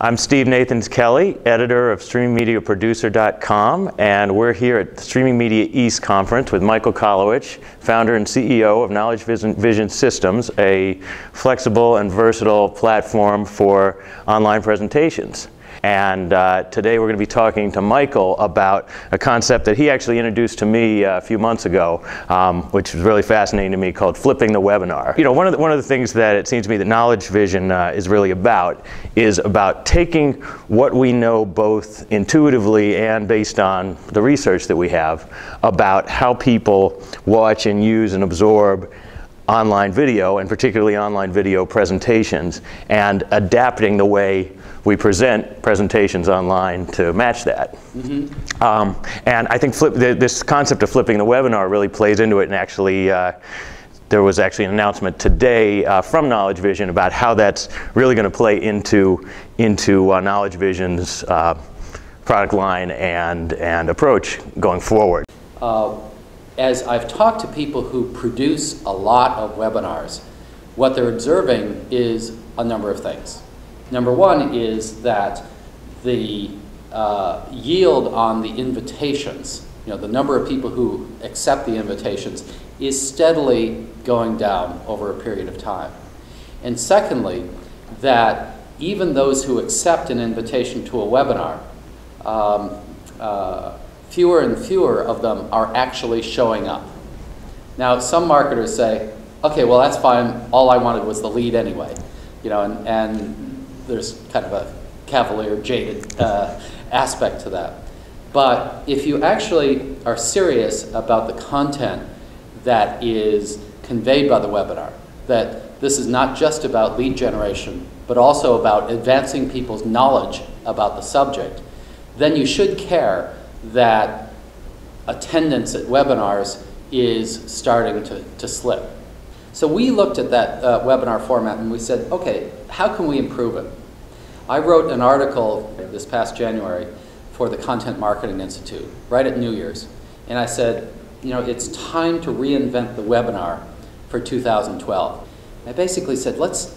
I'm Steve Nathans Kelly, editor of StreamingMediaProducer.com, and we're here at the Streaming Media East Conference with Michael Kolowich, founder and CEO of KnowledgeVision Systems, a flexible and versatile platform for online presentations. And today we're going to be talking to Michael about a concept that he actually introduced to me a few months ago, which was really fascinating to me, called flipping the webinar. You know, one of the things that it seems to me that KnowledgeVision is really about is about taking what we know both intuitively and based on the research that we have about how people watch and use and absorb online video, and particularly online video presentations, and adapting the way we present presentations online to match that. Mm-hmm. And I think this concept of flipping the webinar really plays into it, and actually there was actually an announcement today from KnowledgeVision about how that's really going to play into KnowledgeVision's product line and approach going forward. As I've talked to people who produce a lot of webinars, what they're observing is a number of things. Number one is that the yield on the invitations, the number of people who accept the invitations, is steadily going down over a period of time. And secondly, that even those who accept an invitation to a webinar, fewer and fewer of them are actually showing up. Now, some marketers say, okay, well, that's fine. All I wanted was the lead anyway. And there's kind of a cavalier, jaded aspect to that. But if you actually are serious about the content that is conveyed by the webinar, that this is not just about lead generation, but also about advancing people's knowledge about the subject, then you should care that attendance at webinars is starting to slip. So we looked at that webinar format and we said, okay, how can we improve it? I wrote an article this past January for the Content Marketing Institute, right at New Year's. And I said, it's time to reinvent the webinar for 2012. I basically said, let's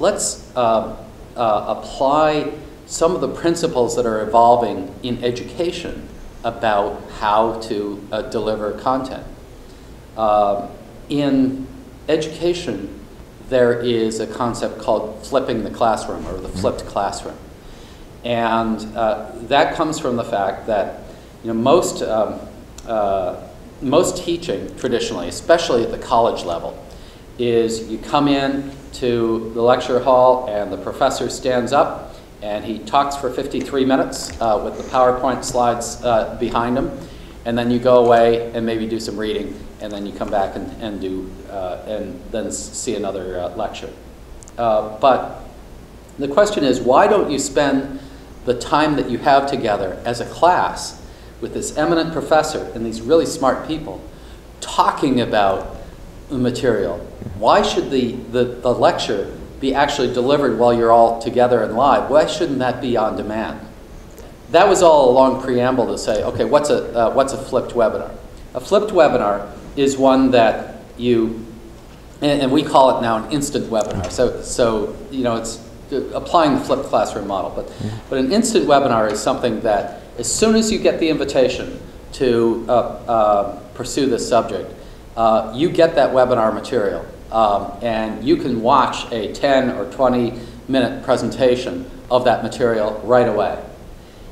apply some of the principles that are evolving in education about how to deliver content. In education, there is a concept called flipping the classroom, or the flipped classroom. And that comes from the fact that most teaching traditionally, especially at the college level, is you come in to the lecture hall and the professor stands up and he talks for 53 minutes with the PowerPoint slides behind him, and then you go away and maybe do some reading, and then you come back and then see another lecture. But the question is, why don't you spend the time that you have together as a class with this eminent professor and these really smart people talking about the material? Why should the lecture be actually delivered while you're all together and live? Why shouldn't that be on demand? That was all a long preamble to say, okay, what's a flipped webinar? A flipped webinar is one that and we call it now an instant webinar. So it's applying the flipped classroom model. But an instant webinar is something that as soon as you get the invitation to pursue this subject, you get that webinar material. And you can watch a 10 or 20-minute presentation of that material right away.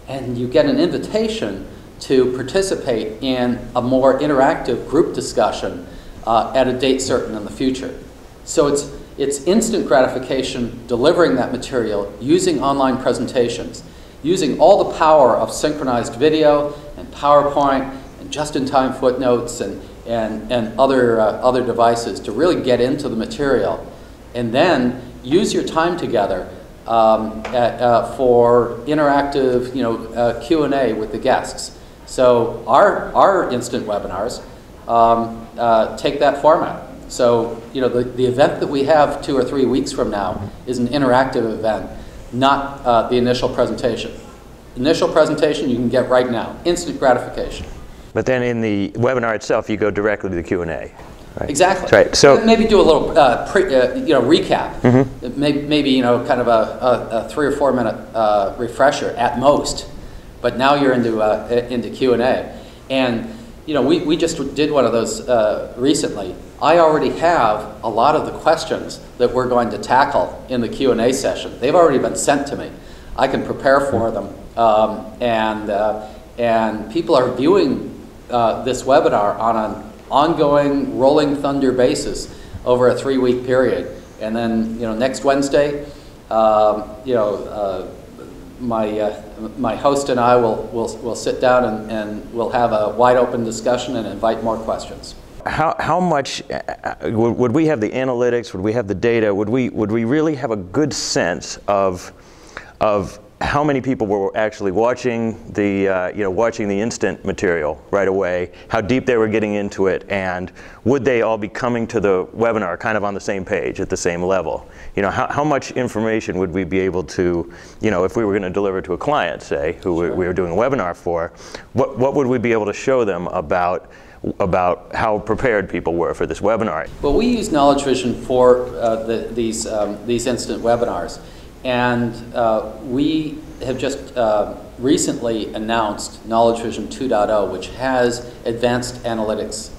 And you get an invitation to participate in a more interactive group discussion at a date certain in the future. So it's instant gratification delivering that material using online presentations, using all the power of synchronized video and PowerPoint and just-in-time footnotes and other devices to really get into the material, and then use your time together for interactive Q&A with the guests. So our instant webinars take that format. So the event that we have 2 or 3 weeks from now is an interactive event, not the initial presentation. Initial presentation you can get right now, instant gratification. But then in the webinar itself, you go directly to the Q&A. Right. Exactly. Right. So maybe do a little recap. Mm-hmm. Maybe kind of a 3 or 4 minute refresher at most. But now you're into Q&A, and we just did one of those recently. I already have a lot of the questions that we're going to tackle in the Q&A session. They've already been sent to me. I can prepare for them, and people are viewing this webinar on an ongoing rolling thunder basis over a 3-week period. And then next Wednesday, my host and I will sit down and we'll have a wide open discussion and invite more questions. How much would we have the analytics? Would we have the data? Would we really have a good sense of how many people were actually watching the watching the instant material right away? How deep they were getting into it, and would they all be coming to the webinar kind of on the same page at the same level? How much information would we be able to, if we were going to deliver to a client, say, who we were doing a webinar for, what would we be able to show them about how prepared people were for this webinar? Well, we use KnowledgeVision for these instant webinars, and we have just recently announced KnowledgeVision 2.0, which has advanced analytics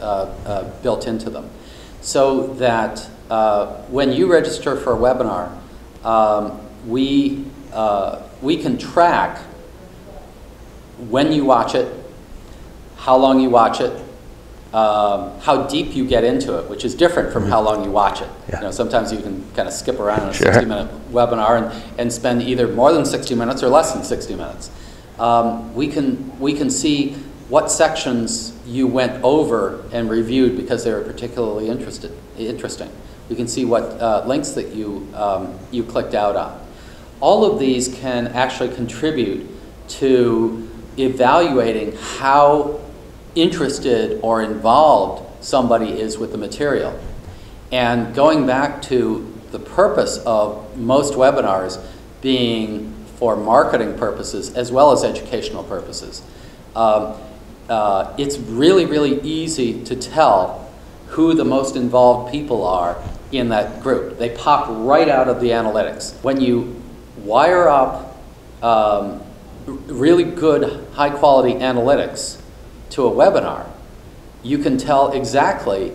built into them, so that when you register for a webinar, we can track when you watch it, how long you watch it, how deep you get into it, which is different from how long you watch it. Yeah. Sometimes you can kind of skip around in a 60-minute webinar and spend either more than 60 minutes or less than 60 minutes. We can see what sections you went over and reviewed because they were particularly interesting. We can see what links that you clicked out on. All of these can actually contribute to evaluating how interested or involved somebody is with the material. And going back to the purpose of most webinars being for marketing purposes as well as educational purposes, it's really, really easy to tell who the most involved people are in that group. They pop right out of the analytics. When you wire up really good, high-quality analytics to a webinar, you can tell exactly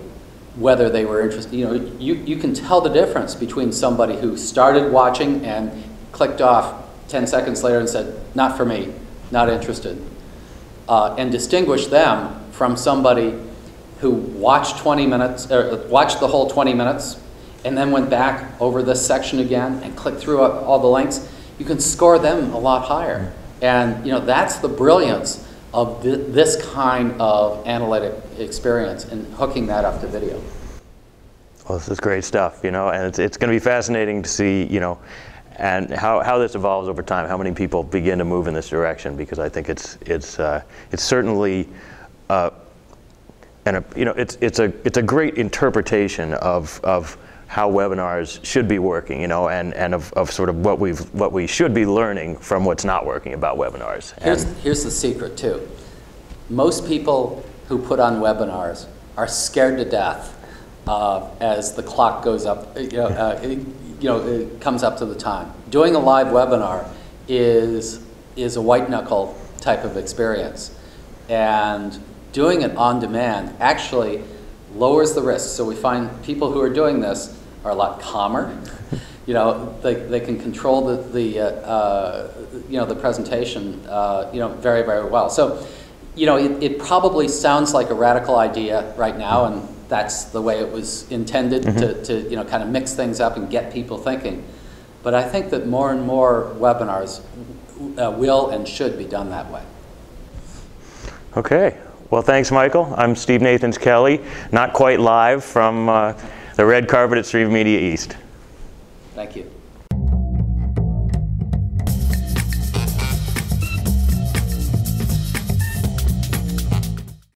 whether they were interested. You can tell the difference between somebody who started watching and clicked off 10 seconds later and said, not for me, not interested, and distinguish them from somebody who watched 20 minutes, or watched the whole 20 minutes, and then went back over this section again and clicked through all the links. You can score them a lot higher. And that's the brilliance of this kind of analytic experience and hooking that up to video. Well, this is great stuff, and it's going to be fascinating to see, and how this evolves over time, how many people begin to move in this direction, because I think it's certainly it's a great interpretation of how webinars should be working, and of sort of what we should be learning from what's not working about webinars. Here's the secret too. Most people who put on webinars are scared to death as the clock goes up, it comes up to the time. Doing a live webinar is a white knuckle type of experience, and doing it on demand actually lowers the risk. So we find people who are doing this are a lot calmer. They can control the presentation very, very well. So it probably sounds like a radical idea right now, and that's the way it was intended to kind of mix things up and get people thinking. But I think that more and more webinars will and should be done that way. Okay. Well, thanks, Michael. I'm Steve Nathans-Kelly, not quite live from the red carpet at Stream Media East. Thank you.